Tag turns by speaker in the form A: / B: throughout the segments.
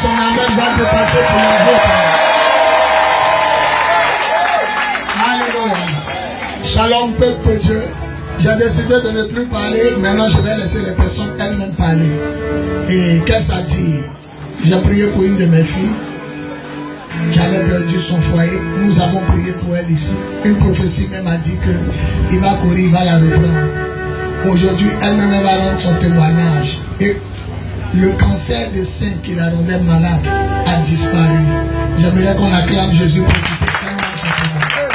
A: son amen va dépasser pour les autres. Alléluia. Shalom, peuple de Dieu. J'ai décidé de ne plus parler. Maintenant, je vais laisser les personnes elles-mêmes parler. Et qu'est-ce que ça dit? J'ai prié pour une de mes filles qui avait perdu son foyer. Nous avons prié pour elle ici. Une prophétie même a dit qu'il va courir, il va la reprendre. Aujourd'hui, elle-même va rendre son témoignage. Et le cancer des seins qui la rendait malade a disparu. J'aimerais qu'on acclame Jésus pour quitter son témoignage.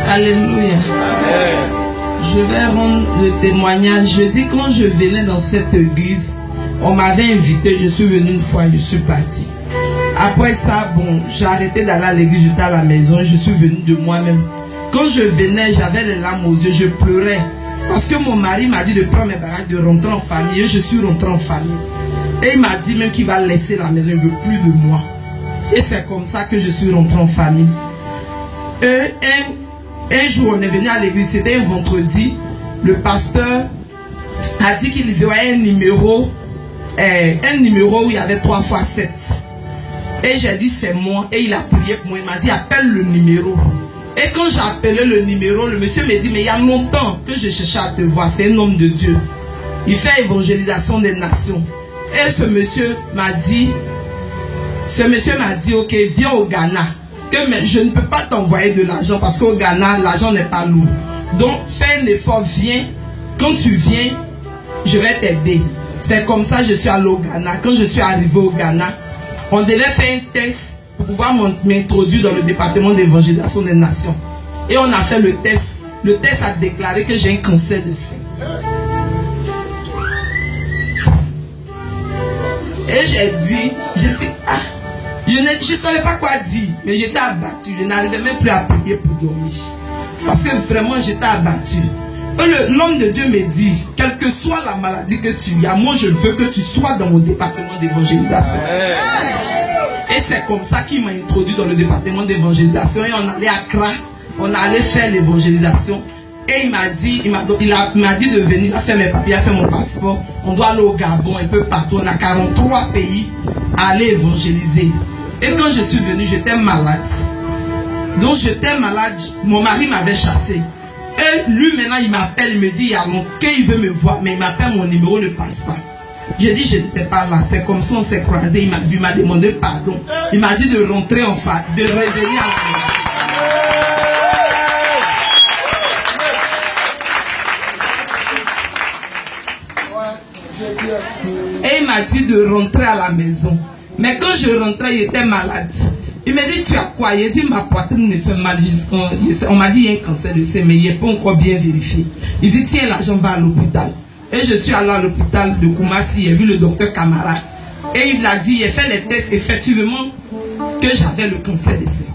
B: Alléluia. Je vais rendre le témoignage. Je dis, quand je venais dans cette église, on m'avait invité, je suis venu une fois, je suis parti. Après ça, bon, j'ai arrêté d'aller à l'église, j'étais à la maison, je suis venu de moi-même. Quand je venais, j'avais les larmes aux yeux, je pleurais. Parce que mon mari m'a dit de prendre mes bagages, de rentrer en famille. Et je suis rentré en famille. Et il m'a dit même qu'il va laisser la maison, il ne veut plus de moi. Et c'est comme ça que je suis rentré en famille. Un jour, on est venu à l'église, c'était un vendredi. Le pasteur a dit qu'il voyait un numéro où il y avait 3 x 7. Et j'ai dit c'est moi. Et il a prié pour moi. Il m'a dit appelle le numéro. Et quand j'ai appelé le numéro, le monsieur me dit mais il y a longtemps que je cherchais à te voir. C'est un homme de Dieu. Il fait évangélisation des nations. Et ce monsieur m'a dit ok, viens au Ghana. Mais je ne peux pas t'envoyer de l'argent parce qu'au Ghana, l'argent n'est pas lourd. Donc, fais un effort, viens. Quand tu viens, je vais t'aider. C'est comme ça que je suis allé au Ghana. Quand je suis arrivé au Ghana, on devait faire un test pour pouvoir m'introduire dans le département d'évangélisation des nations. Et on a fait le test. Le test a déclaré que j'ai un cancer de sein. Et j'ai dit, ah, je ne savais pas quoi dire, mais j'étais abattu. Je n'arrivais même plus à prier pour dormir. Parce que vraiment, j'étais abattu. L'homme de Dieu me dit, quelle que soit la maladie que tu as, moi je veux que tu sois dans mon département d'évangélisation. Et c'est comme ça qu'il m'a introduit dans le département d'évangélisation. Et on allait à Accra, on allait faire l'évangélisation. Et il m'a dit de venir, il a fait mes papiers, il a fait mon passeport. On doit aller au Gabon, un peu partout. On a 43 pays à aller évangéliser. Et quand je suis venu, j'étais malade. Donc j'étais malade, mon mari m'avait chassé. Et lui maintenant il m'appelle, il me dit il y a longtemps qu'il veut me voir, mais il m'appelle, mon numéro ne passe pas. J'ai dit je n'étais pas là, c'est comme ça on s'est croisés, il m'a vu, il m'a demandé pardon. Il m'a dit de rentrer en face, de revenir à la maison. Et il m'a dit de rentrer à la maison. Mais quand je rentrais, j'étais malade. Il m'a dit tu as quoi? Il a dit ma poitrine me fait mal. On m'a dit il y a un cancer de sein, mais il n'est pas encore bien vérifié. Il dit tiens l'argent, va à l'hôpital. Et je suis allé à l'hôpital de Koumassi, j'ai vu le docteur Camara. Et il a dit, il a fait les tests effectivement que j'avais le cancer de sein.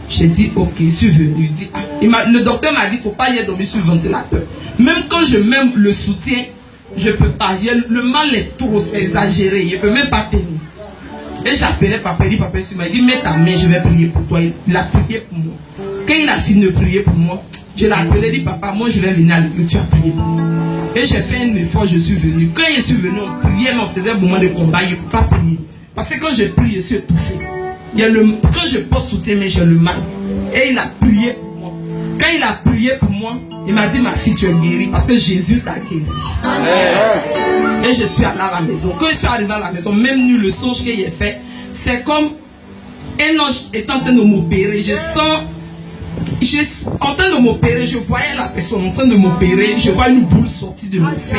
B: J'ai dit ok, je suis venu. Il dit, le docteur m'a dit il ne faut pas y aller dormir sur le ventilateur. Même quand je mets le soutien, je ne peux pas. Le mal est trop, c'est exagéré. Je ne peux même pas tenir. Et j'appelais papa, il dit papa, il m'a dit mets ta main, je vais prier pour toi. Il a prié pour moi. Quand il a fini de prier pour moi, je l'ai appelé, il dit papa, moi je vais venir à l'église, tu as prié pour moi. Et j'ai fait un effort, je suis venu. Quand je suis venu, on priait, mais on faisait un moment de combat, je ne peux pas prier. Parce que quand je prie, je suis étouffé. Quand je porte soutien, mais j'ai le mal. Et il a prié pour moi. Quand il a prié pour moi, il m'a dit ma fille, tu es guérie parce que Jésus t'a guérie. Et je suis allé à la maison. Quand je suis arrivé à la maison, même nu le songe qu'il a fait, c'est comme un ange est en train de m'opérer. Je sens, en train de m'opérer, je voyais la personne en train de m'opérer, je vois une boule sortie de mon sein.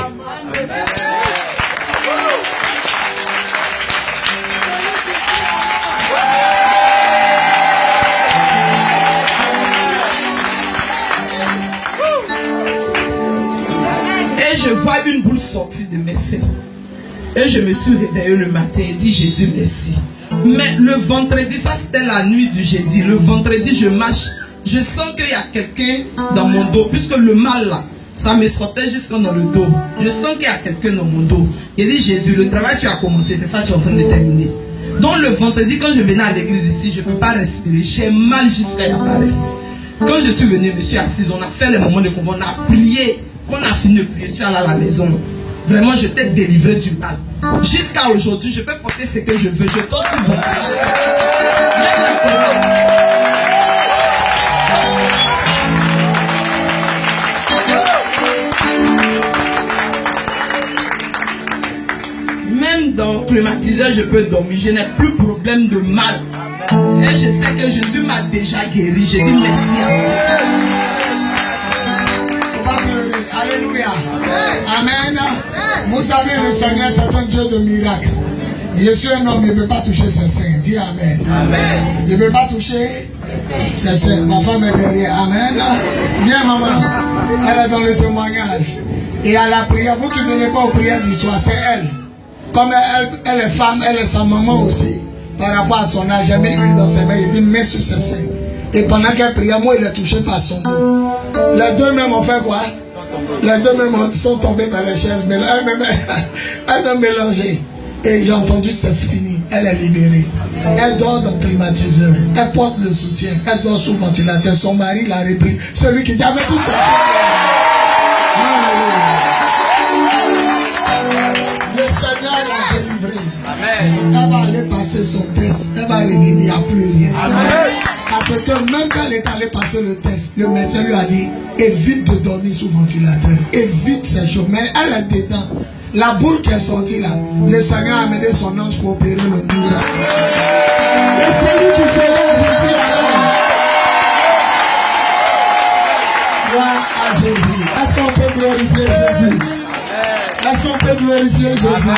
B: Et je vois une boule sortie de mes seins. Et je me suis réveillé le matin et dit Jésus merci. Mais le vendredi, ça c'était la nuit du jeudi. Le vendredi, je marche. Je sens qu'il y a quelqu'un dans mon dos. Puisque le mal là, ça me sortait jusqu'à dans le dos. Je sens qu'il y a quelqu'un dans mon dos. Il dit Jésus, le travail tu as commencé, c'est ça que tu es en train de terminer. Donc le vendredi, quand je venais à l'église ici, je ne peux pas respirer. J'ai mal jusqu'à y pas respirer. Quand je suis venu, je me suis assise, on a fait les moments de combat, on a prié. On a fini de prier, je suis allé à la maison. Vraiment, je t'ai délivré du mal. Jusqu'à aujourd'hui, je peux porter ce que je veux. Je t'ose sous ventilateur. Même dans le climatiseur, je peux dormir. Je n'ai plus problème de mal. Et je sais que Jésus m'a déjà guéri. Je dis merci à Dieu.
A: Alléluia. Amen. Vous savez, le Seigneur, c'est un Dieu de miracles. Je suis un homme, il ne peut pas toucher ses seins. Dis Amen. Amen. Il ne peut pas toucher ses seins. Ma femme est derrière. Amen. Viens, maman. Elle est dans le témoignage. Et à la prière, vous qui ne venez pas aux prières du soir, c'est elle. Comme elle est femme, elle est sa maman aussi. Par rapport à son âge, j'ai mis l'huile dans ses mains. Il dit, mets sur ses seins. Et pendant qu'elle priait, moi, il est touché par son dos. Les deux mêmes ont fait quoi? Les deux mêmes sont tombés dans les chaises. Mais elle a mélangé. Et j'ai entendu, c'est fini. Elle est libérée. Elle dort dans le climatiseur. Elle porte le soutien. Elle dort sous ventilateur. Son mari l'a repris. Celui qui dit avec toute sa le Seigneur l'a délivré. Amen. Elle va aller passer son test. Elle va revenir, il n'y a plus rien. Amen. Parce que même quand elle est allée passer le test, le médecin lui a dit, évite de dormir sous ventilateur. Évite ces choses. Mais elle est dedans. La boule qui est sortie là, le Seigneur a amené son ange pour opérer le miracle. Et celui qui se lève, il dit alors, gloire à Jésus. Est-ce qu'on peut glorifier Jésus? Est-ce qu'on peut glorifier Jésus?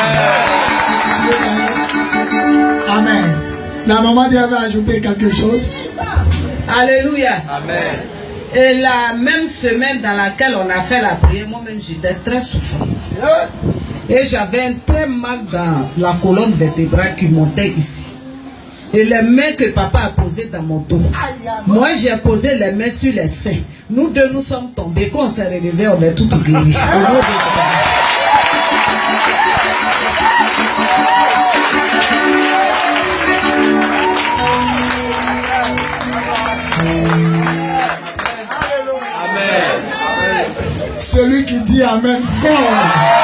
A: Amen. La maman dit, elle va ajouter quelque chose.
C: Alléluia.
B: Amen.
C: Et la même semaine dans laquelle on a fait la prière, moi-même j'étais très souffrante. Et j'avais un très mal dans la colonne vertébrale qui montait ici. Et les mains que papa a posées dans mon dos. Moi j'ai posé les mains sur les seins. Nous deux nous sommes tombés. Quand on s'est relevés, on est tout guéris.
A: Celui qui dit Amen fort.